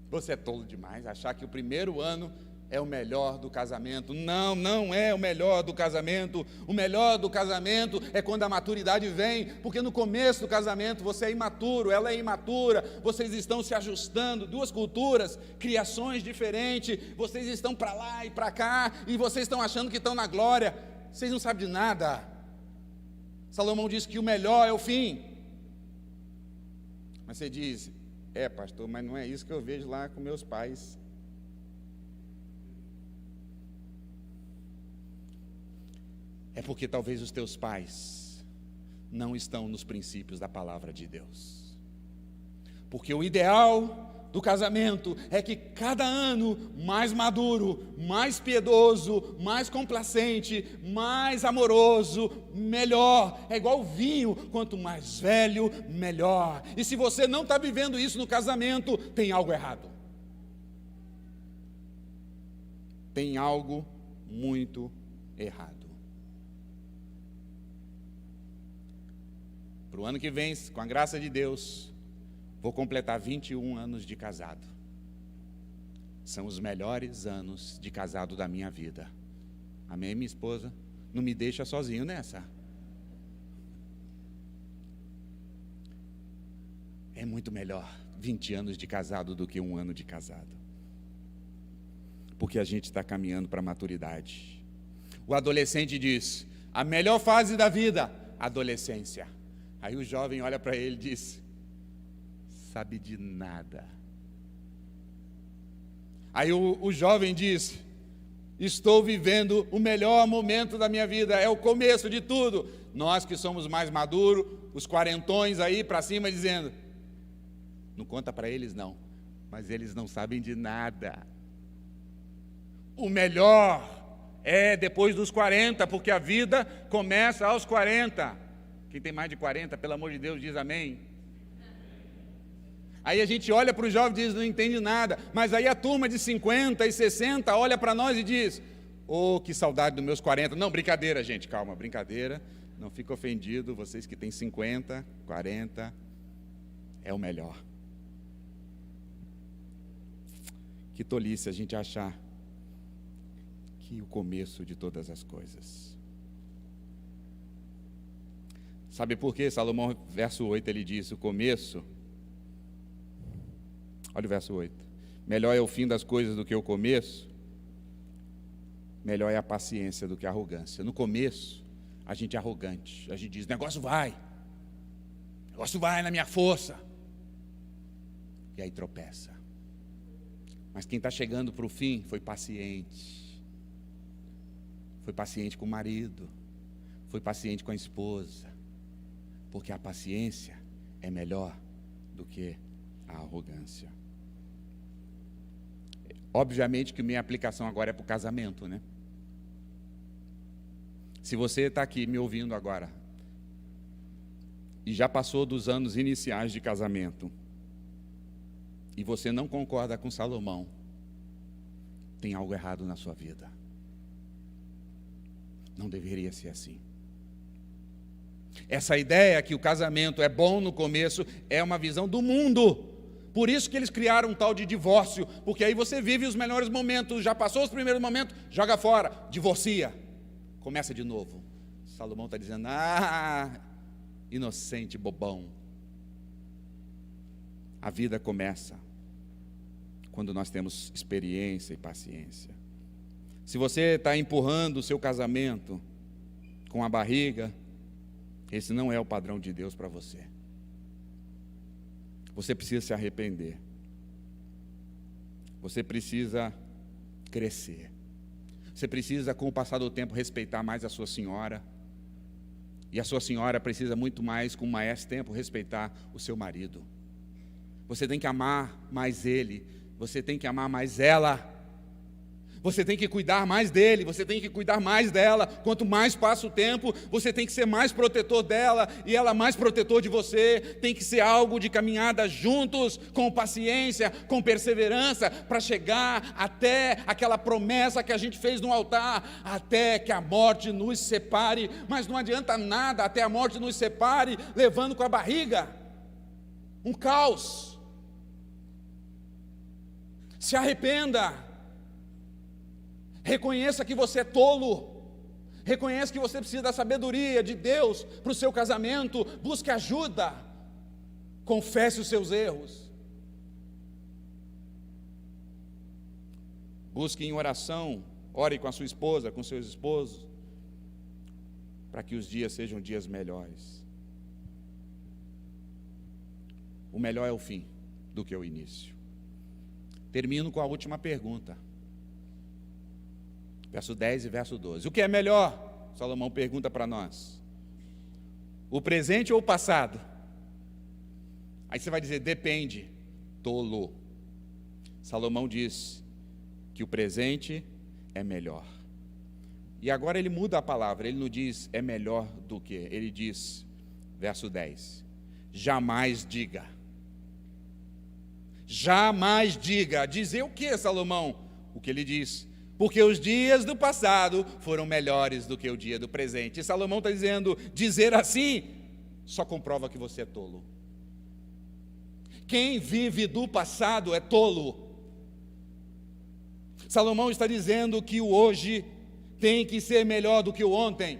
Você é tolo demais, achar que o primeiro ano é o melhor do casamento. Não, não é o melhor do casamento. O melhor do casamento é quando a maturidade vem, porque no começo do casamento você é imaturo, ela é imatura, vocês estão se ajustando, duas culturas, criações diferentes, vocês estão para lá e para cá, e vocês estão achando que estão na glória, vocês não sabem de nada. Salomão diz que o melhor é o fim. Mas você diz, pastor, mas não é isso que eu vejo lá com meus pais. É porque talvez os teus pais não estão nos princípios da palavra de Deus. Porque o ideal do casamento é que cada ano mais maduro, mais piedoso, mais complacente, mais amoroso, melhor. É igual vinho, quanto mais velho, melhor. E se você não está vivendo isso no casamento, tem algo errado. Tem algo muito errado. Para o ano que vem, com a graça de Deus, vou completar 21 anos de casado. São os melhores anos de casado da minha vida. Amém, minha esposa? Não me deixa sozinho nessa. É muito melhor 20 anos de casado do que um ano de casado. Porque a gente está caminhando para a maturidade. O adolescente diz, a melhor fase da vida, adolescência. Aí o jovem olha para ele e diz, sabe de nada. Aí o jovem diz, estou vivendo o melhor momento da minha vida, é o começo de tudo. Nós que somos mais maduros, os quarentões aí para cima dizendo, não conta para eles não, mas eles não sabem de nada. O melhor é depois dos 40, porque a vida começa aos 40. Quem tem mais de 40, pelo amor de Deus, diz amém. Aí a gente olha para o jovem e diz, não entende nada. Mas aí a turma de 50 e 60 olha para nós e diz, que saudade dos meus 40. Não, brincadeira, gente, calma, brincadeira. Não fica ofendido, vocês que têm 50, 40, é o melhor. Que tolice a gente achar que o começo de todas as coisas. Sabe por quê? Salomão, verso 8, ele diz, o começo, olha o verso 8, melhor é o fim das coisas do que o começo, melhor é a paciência do que a arrogância. No começo, a gente é arrogante, a gente diz, negócio vai na minha força, e aí tropeça. Mas quem está chegando para o fim foi paciente com o marido, foi paciente com a esposa, porque a paciência é melhor do que a arrogância. Obviamente que minha aplicação agora é para o casamento, né? Se você está aqui me ouvindo agora, e já passou dos anos iniciais de casamento, e você não concorda com Salomão, tem algo errado na sua vida. Não deveria ser assim. Essa ideia que o casamento é bom no começo é uma visão do mundo. Por isso que eles criaram um tal de divórcio, porque aí você vive os melhores momentos, já passou os primeiros momentos, joga fora, divorcia, começa de novo. Salomão está dizendo, inocente, bobão. A vida começa quando nós temos experiência e paciência. Se você está empurrando o seu casamento com a barriga, esse não é o padrão de Deus para você. Você precisa se arrepender. Você precisa crescer. Você precisa, com o passar do tempo, respeitar mais a sua senhora. E a sua senhora precisa muito mais, com mais tempo, respeitar o seu marido. Você tem que amar mais ele. Você tem que amar mais ela. Você tem que cuidar mais dele, você tem que cuidar mais dela. Quanto mais passa o tempo, você tem que ser mais protetor dela e ela mais protetor de você. Tem que ser algo de caminhada juntos, com paciência, com perseverança, para chegar até aquela promessa que a gente fez no altar, até que a morte nos separe. Mas não adianta nada até a morte nos separe, levando com a barriga. Um caos. Se arrependa. Reconheça que você é tolo. Reconheça que você precisa da sabedoria de Deus para o seu casamento. Busque ajuda. Confesse os seus erros. Busque em oração. Ore com a sua esposa, com seus esposos, para que os dias sejam dias melhores. O melhor é o fim do que o início. Termino com a última pergunta. Verso 10 e verso 12. O que é melhor? Salomão pergunta para nós. O presente ou o passado? Aí você vai dizer, depende. Tolo. Salomão diz que o presente é melhor. E agora ele muda a palavra. Ele não diz é melhor do que. Ele diz, verso 10. Jamais diga. Jamais diga. Dizer o que, Salomão? O que ele diz? Porque os dias do passado foram melhores do que o dia do presente. E Salomão está dizendo, dizer assim, só comprova que você é tolo. Quem vive do passado é tolo. Salomão está dizendo que o hoje tem que ser melhor do que o ontem.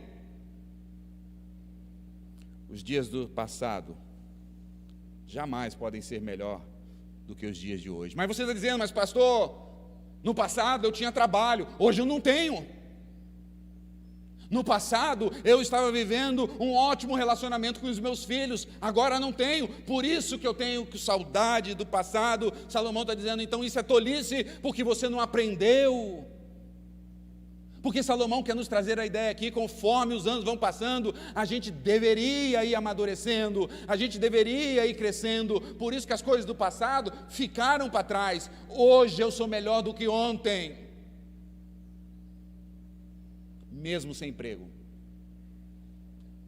Os dias do passado jamais podem ser melhor do que os dias de hoje. Mas você está dizendo, mas pastor, no passado eu tinha trabalho, hoje eu não tenho. No passado eu estava vivendo um ótimo relacionamento com os meus filhos, agora não tenho, por isso que eu tenho saudade do passado. Salomão está dizendo, então isso é tolice, porque você não aprendeu. Porque Salomão quer nos trazer a ideia aqui, conforme os anos vão passando, a gente deveria ir amadurecendo, a gente deveria ir crescendo, por isso que as coisas do passado ficaram para trás. Hoje eu sou melhor do que ontem, mesmo sem emprego,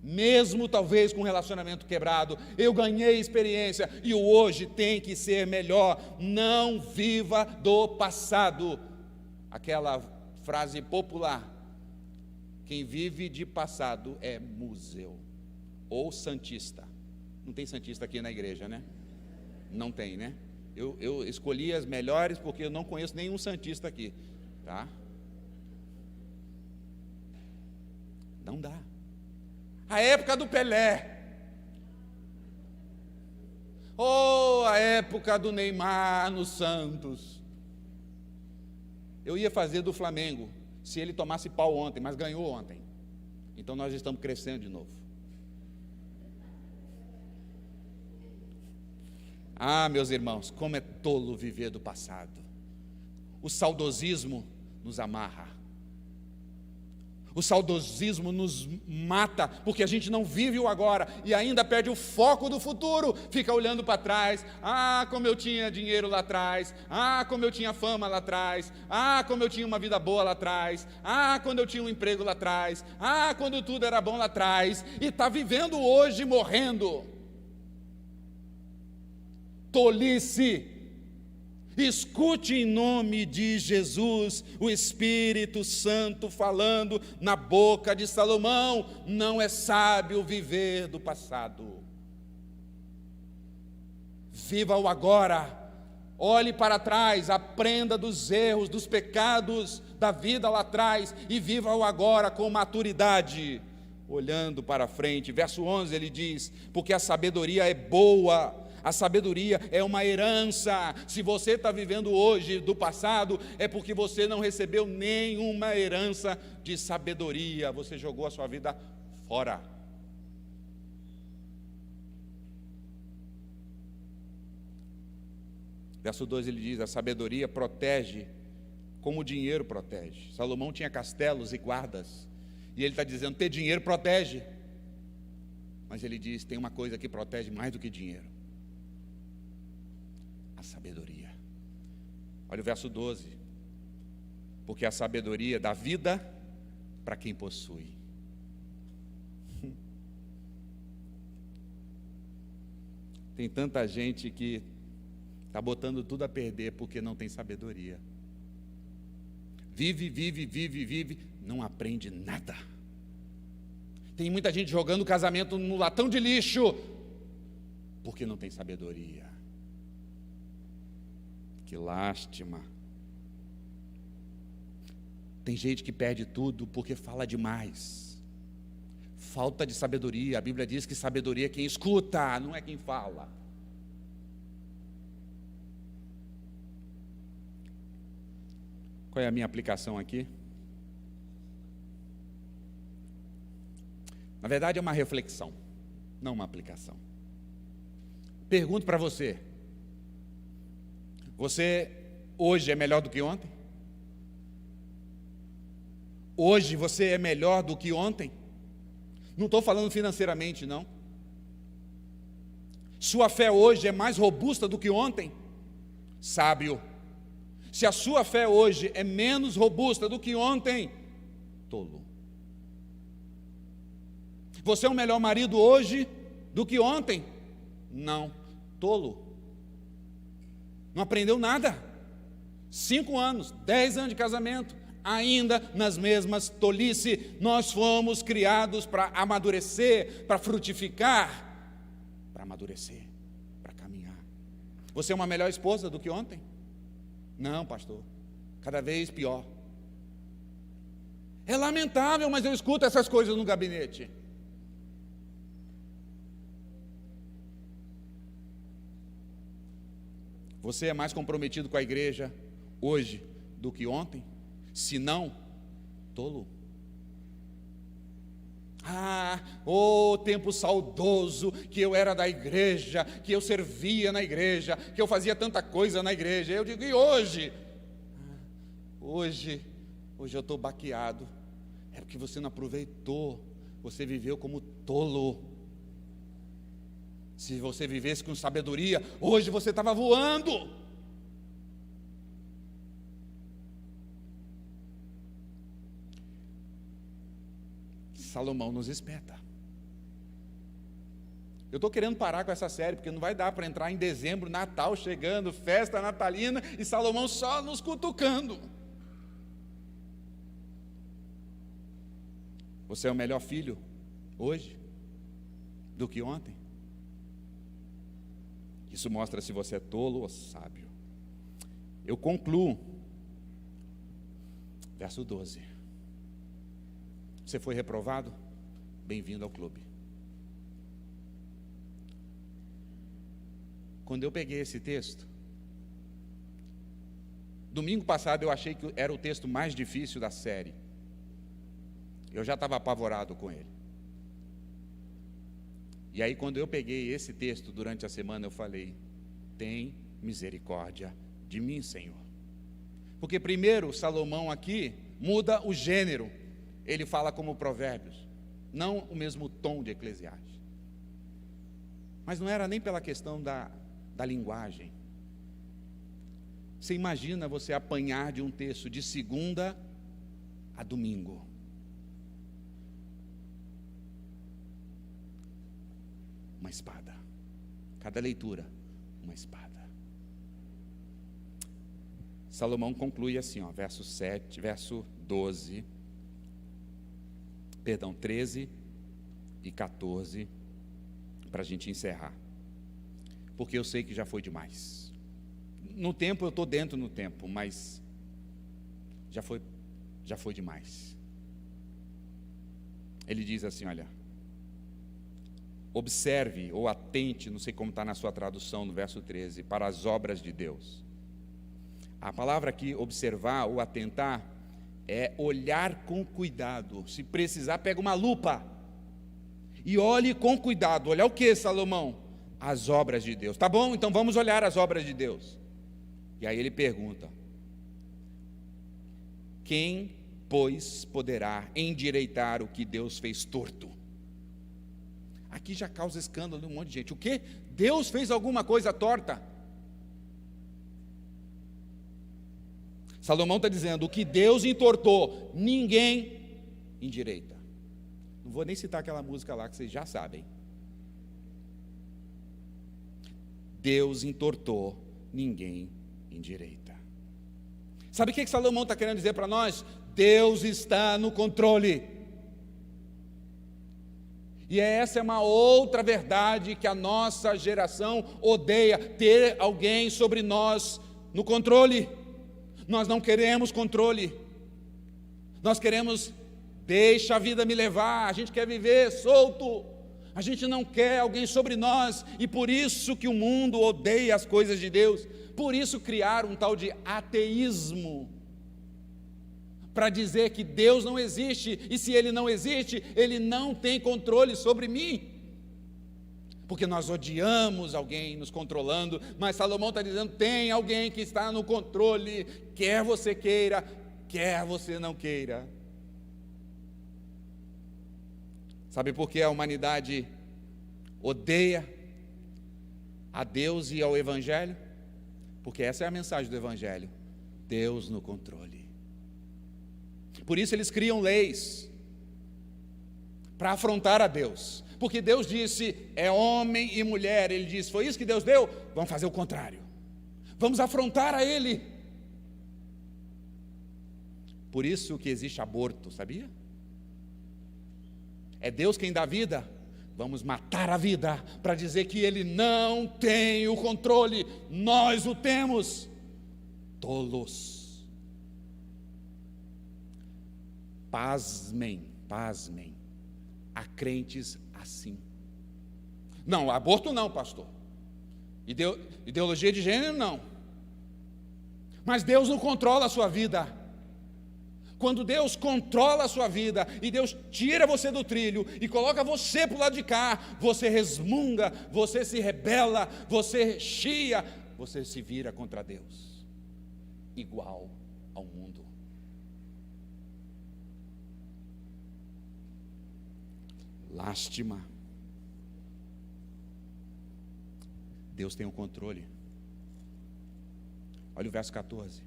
mesmo talvez com um relacionamento quebrado, eu ganhei experiência e o hoje tem que ser melhor. Não viva do passado. Aquela frase popular, quem vive de passado é museu ou santista. Não tem santista aqui na igreja, né? Não tem, né? Eu escolhi as melhores porque eu não conheço nenhum santista aqui, tá? Não dá. A época do Pelé, ou a época do Neymar no Santos. Eu ia fazer do Flamengo, se ele tomasse pau ontem, mas ganhou ontem. Então nós estamos crescendo de novo. Ah, meus irmãos, como é tolo viver do passado. O saudosismo nos amarra. O saudosismo nos mata, porque a gente não vive o agora e ainda perde o foco do futuro. Fica olhando para trás. Ah, como eu tinha dinheiro lá atrás. Ah, como eu tinha fama lá atrás. Ah, como eu tinha uma vida boa lá atrás. Ah, quando eu tinha um emprego lá atrás. Ah, quando tudo era bom lá atrás. E está vivendo hoje morrendo. Tolice. Escute em nome de Jesus o Espírito Santo falando na boca de Salomão. Não é sábio viver do passado. Viva o agora. Olhe para trás, aprenda dos erros, dos pecados da vida lá atrás e viva o agora com maturidade. Olhando para frente. Verso 11 ele diz: porque a sabedoria é boa. A sabedoria é uma herança. Se você está vivendo hoje do passado, é porque você não recebeu nenhuma herança de sabedoria. Você jogou a sua vida fora. Verso 2 ele diz: a sabedoria protege como o dinheiro protege. Salomão tinha castelos e guardas. E ele está dizendo, ter dinheiro protege. Mas ele diz, tem uma coisa que protege mais do que dinheiro. A sabedoria. Olha o verso 12. Porque a sabedoria dá vida para quem possui. Tem tanta gente que está botando tudo a perder porque não tem sabedoria. Vive, não aprende nada. Tem muita gente jogando o casamento no latão de lixo porque não tem sabedoria. Que lástima. Tem gente que perde tudo porque fala demais. Falta de sabedoria. A Bíblia diz que sabedoria é quem escuta, não é quem fala. Qual é a minha aplicação aqui? Na verdade é uma reflexão, não uma aplicação. Pergunto para você: você hoje é melhor do que ontem? Hoje você é melhor do que ontem? Não estou falando financeiramente, não. Sua fé hoje é mais robusta do que ontem? Sábio. Se a sua fé hoje é menos robusta do que ontem, tolo. Você é um melhor marido hoje do que ontem? Não, tolo. Não aprendeu nada. 5 anos, 10 anos de casamento, ainda nas mesmas tolice. Nós fomos criados para amadurecer, para frutificar, para amadurecer, para caminhar. Você é uma melhor esposa do que ontem? Não, pastor, cada vez pior. É lamentável, mas eu escuto essas coisas no gabinete. Você é mais comprometido com a igreja hoje do que ontem? Se não, tolo. Tempo saudoso, que eu era da igreja, que eu servia na igreja, que eu fazia tanta coisa na igreja. Eu digo, e hoje? Hoje eu estou baqueado. É porque você não aproveitou, você viveu como tolo. Se você vivesse com sabedoria, hoje você estava voando. Salomão nos espeta. Eu estou querendo parar com essa série, porque não vai dar para entrar em dezembro, Natal chegando, festa natalina, e Salomão só nos cutucando. Você é o melhor filho hoje do que ontem? Isso mostra se você é tolo ou sábio. Eu concluo. Verso 12. Você foi reprovado? Bem-vindo ao clube. Quando eu peguei esse texto, domingo passado eu achei que era o texto mais difícil da série. Eu já estava apavorado com ele. E aí quando eu peguei esse texto durante a semana, eu falei, tem misericórdia de mim, Senhor. Porque primeiro, Salomão aqui muda o gênero. ele fala como Provérbios, não o mesmo tom de Eclesiastes. Mas não era nem pela questão da linguagem. Você imagina você apanhar de um texto de segunda a domingo. Uma espada. Cada leitura, uma espada. Salomão conclui assim, verso 13 e 14, para a gente encerrar. Porque eu sei que já foi demais. No tempo, eu estou dentro no tempo, mas já foi demais. Ele diz assim, olha, observe ou atente, não sei como está na sua tradução, no verso 13, para as obras de Deus. A palavra aqui, observar ou atentar, é olhar com cuidado. Se precisar, pega uma lupa e olhe com cuidado. Olhar o que, Salomão? As obras de Deus. Tá bom, então vamos olhar as obras de Deus. E aí ele pergunta: quem, pois, poderá endireitar o que Deus fez torto? Aqui já causa escândalo em um monte de gente. O quê? Deus fez alguma coisa torta? Salomão está dizendo: o que Deus entortou, ninguém endireita. Não vou nem citar aquela música lá que vocês já sabem. Deus entortou, ninguém endireita. Sabe o que Salomão está querendo dizer para nós? Deus está no controle. E essa é uma outra verdade que a nossa geração odeia, ter alguém sobre nós no controle. Nós não queremos controle. Nós queremos, deixa a vida me levar, a gente quer viver solto. A gente não quer alguém sobre nós, e por isso que o mundo odeia as coisas de Deus. Por isso criaram um tal de ateísmo, para dizer que Deus não existe, e se Ele não existe, Ele não tem controle sobre mim. Porque nós odiamos alguém nos controlando, mas Salomão está dizendo, tem alguém que está no controle, quer você queira, quer você não queira. Sabe por que a humanidade odeia a Deus e ao Evangelho? Porque essa é a mensagem do Evangelho: Deus no controle. Por isso eles criam leis para afrontar a Deus, porque Deus disse, é homem e mulher. Ele disse, foi isso que Deus deu? Vamos fazer o contrário, vamos afrontar a Ele. Por isso que existe aborto, sabia? É Deus quem dá vida, vamos matar a vida, para dizer que Ele não tem o controle, nós o temos. Tolos. Pasmem, há crentes assim. Não, aborto não, pastor. Ideologia de gênero não. Mas Deus não controla a sua vida. Quando Deus controla a sua vida, e Deus tira você do trilho, e coloca você para o lado de cá, você resmunga, você se rebela, você chia, você se vira contra Deus, igual ao mundo. Lástima. Deus tem o controle. Olha o verso 14.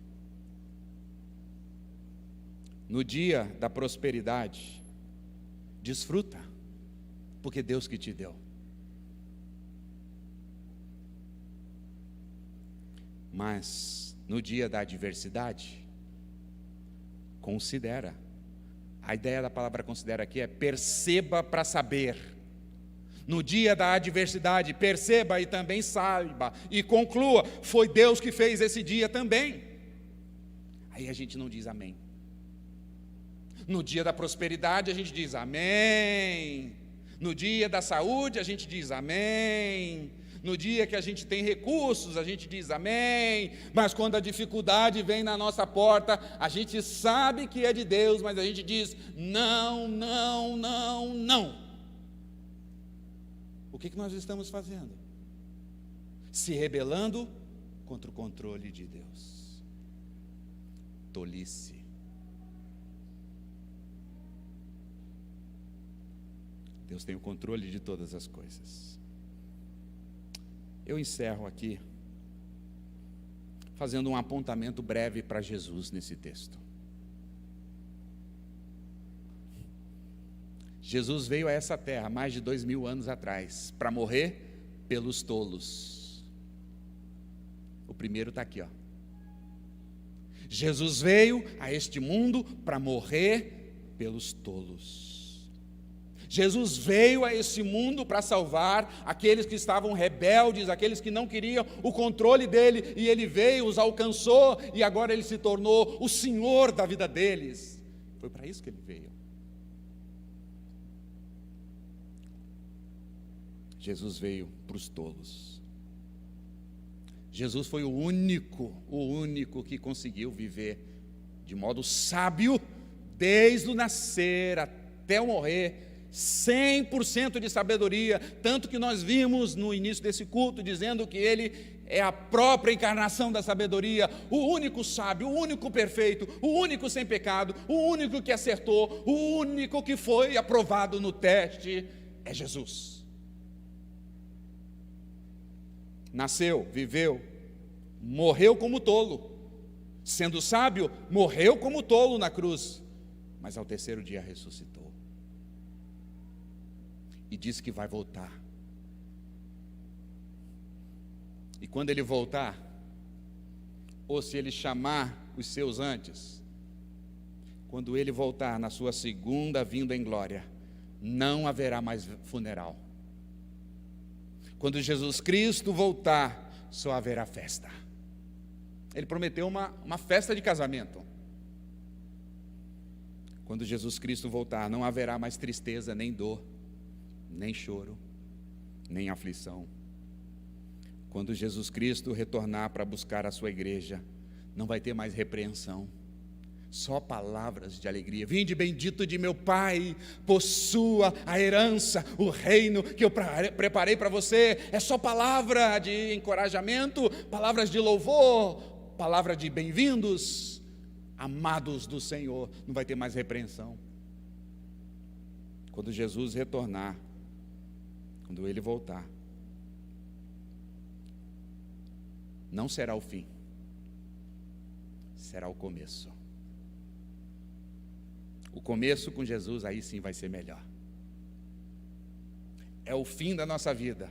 No dia da prosperidade, desfruta, porque Deus que te deu. Mas no dia da adversidade, considera. A ideia da palavra considera aqui é perceba para saber. No dia da adversidade, perceba e também saiba, e conclua, foi Deus que fez esse dia também. Aí a gente não diz amém. No dia da prosperidade a gente diz amém. No dia da saúde a gente diz amém. No dia que a gente tem recursos a gente diz amém. Mas quando a dificuldade vem na nossa porta, a gente sabe que é de Deus, mas a gente diz não, não, não, não. O que nós estamos fazendo? Se rebelando contra o controle de Deus. Tolice. Deus tem o controle de todas as coisas. Eu encerro aqui fazendo um apontamento breve para Jesus nesse texto. Jesus veio a essa terra mais de 2000 anos atrás para morrer pelos tolos. O primeiro está aqui, ó. Jesus veio a este mundo para morrer pelos tolos. Jesus veio a esse mundo para salvar aqueles que estavam rebeldes, aqueles que não queriam o controle dele, e ele veio, os alcançou, e agora ele se tornou o Senhor da vida deles. Foi para isso que ele veio. Jesus veio para os tolos. Jesus foi o único que conseguiu viver de modo sábio, desde o nascer até o morrer, 100% de sabedoria, tanto que nós vimos no início desse culto, dizendo que ele é a própria encarnação da sabedoria, o único sábio, o único perfeito, o único sem pecado, o único que acertou, o único que foi aprovado no teste, é Jesus. Nasceu, viveu, morreu como tolo, sendo sábio, morreu como tolo na cruz, mas ao terceiro dia ressuscitou, e disse que vai voltar, e quando ele voltar, ou se ele chamar os seus antes, quando ele voltar na sua segunda vinda em glória, não haverá mais funeral. Quando Jesus Cristo voltar, só haverá festa. Ele prometeu uma festa de casamento. Quando Jesus Cristo voltar, não haverá mais tristeza, nem dor, nem choro, nem aflição. Quando Jesus Cristo retornar para buscar a sua igreja, não vai ter mais repreensão, só palavras de alegria. Vinde bendito de meu Pai, possua a herança, o reino que eu preparei para você. É só palavra de encorajamento, palavras de louvor, palavra de bem-vindos, amados do Senhor. Não vai ter mais repreensão. Quando Jesus retornar, quando ele voltar, não será o fim, será o começo. O começo com Jesus, aí sim vai ser melhor. É o fim da nossa vida,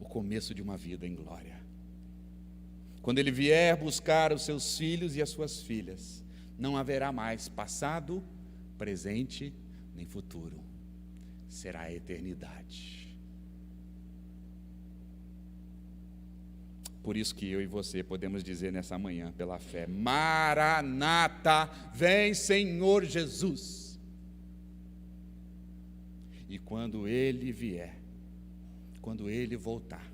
o começo de uma vida em glória. Quando ele vier buscar os seus filhos e as suas filhas, não haverá mais passado, presente, nem futuro. Será a eternidade. Por isso que eu e você podemos dizer nessa manhã, pela fé: Maranata, vem Senhor Jesus. E quando ele vier, quando ele voltar,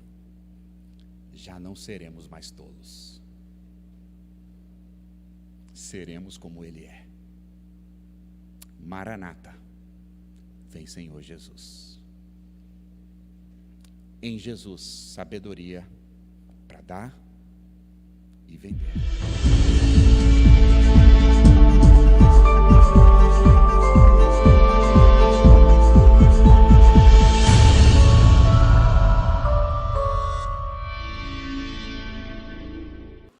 já não seremos mais tolos. Seremos como ele é. Maranata, vem Senhor Jesus. Em Jesus, sabedoria para dar e vender.